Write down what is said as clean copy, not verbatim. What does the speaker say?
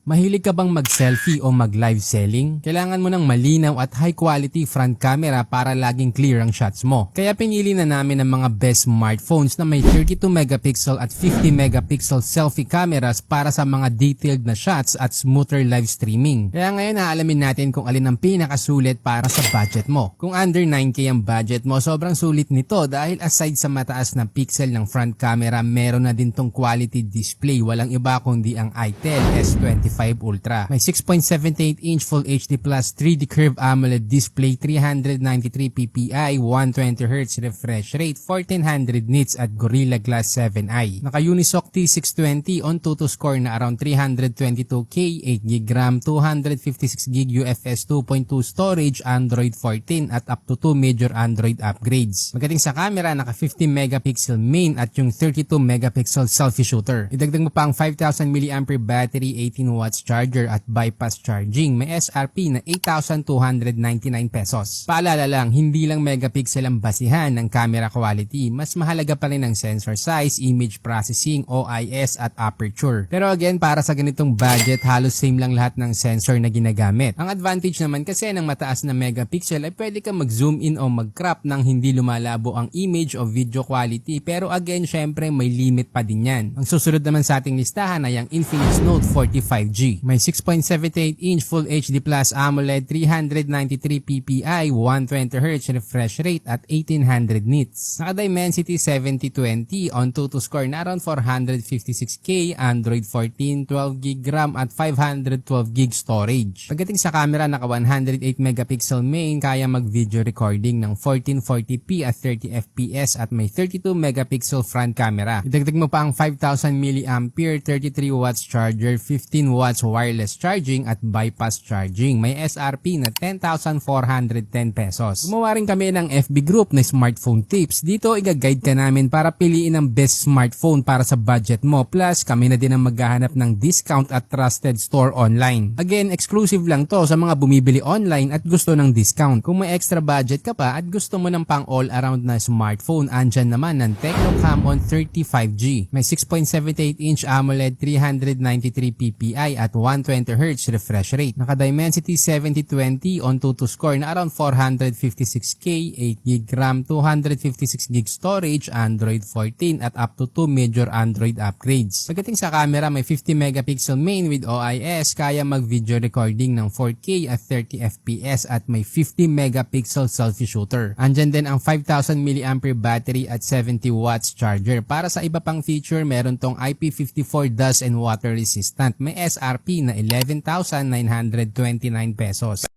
Mahilig ka bang mag-selfie o mag-live selling? Kailangan mo ng malinaw at high quality front camera para laging clear ang shots mo. Kaya pinili na namin ang mga best smartphones na may 32 megapixel at 50 megapixel selfie cameras para sa mga detailed na shots at smoother live streaming. Kaya ngayon aalamin natin kung alin ang pinakasulit para sa budget mo. Kung under 9K ang budget mo, sobrang sulit nito dahil aside sa mataas na pixel ng front camera, meron na din tong quality display. Walang iba kundi ang itel S25 Ultra. May 6.78-inch Full HD Plus 3D Curved AMOLED display, 393 ppi, 120Hz refresh rate, 1400 nits at Gorilla Glass 7i. Naka-Unisoc T620 on Tutu score na around 322K, 8GB RAM, 256GB UFS 2.2 storage, Android 14 at up to 2 major Android upgrades. Magaling sa camera, naka 50 megapixel main at yung 32 megapixel selfie shooter. Idagdag mo pa ang 5000 mAh battery, 18 watts charger at bypass charging. May SRP na 8,299 pesos. Paalala lang, hindi lang megapixel ang basihan ng camera quality. Mas mahalaga pa rin ang sensor size, image processing, OIS at aperture. Pero again, para sa ganitong budget, halos same lang lahat ng sensor na ginagamit. Ang advantage naman kasi ng mataas na megapixel ay pwede kang mag-zoom in o mag-crop nang hindi lumalabo ang image o video quality. Pero again, syempre may limit pa din yan. Ang susunod naman sa ating listahan ay ang Infinix Note 45G. May 6.78-inch Full HD Plus AMOLED, 393 ppi, 120Hz refresh rate at 1800 nits. Naka-Dimensity 7020 on Tutu score na around 456K, Android 14, 12GB RAM at 512GB storage. Pagdating sa camera, naka 108 megapixel main, kaya mag-video recording ng 1440p at 30fps at may 32 megapixel front camera. Idagdag mo pa ang 5000 mAh 33 watts charger, 15 watts wireless charging at bypass charging. May SRP na 10,410 pesos. Gumawa rin kami ng FB group na smartphone tips. Dito i-guide ka namin para piliin ang best smartphone para sa budget mo. Plus kami na din ang maghahanap ng discount at trusted store online. Again, exclusive lang to sa mga bumibili online at gusto ng discount. Kung may extra budget ka pa at gusto mo ng pang all-around na smartphone, andyan naman ng Tecno Camon 35G. May 6.78-inch AMOLED, 393 ppi at 120Hz refresh rate. Naka-Dimensity 7020 on Tutu score na around 456K, 8GB RAM, 256GB storage, Android 14 at up to 2 major Android upgrades. Pagdating sa camera, may 50 megapixel main with OIS, kaya mag-video recording ng 4K at 30fps at may 50 megapixel selfie shooter. Andyan din ang 5000 mAh battery at 70 watts charger. Para sa iba pang feature, meron tong IP54 dust and water resistant. May SRP na 11,929 pesos.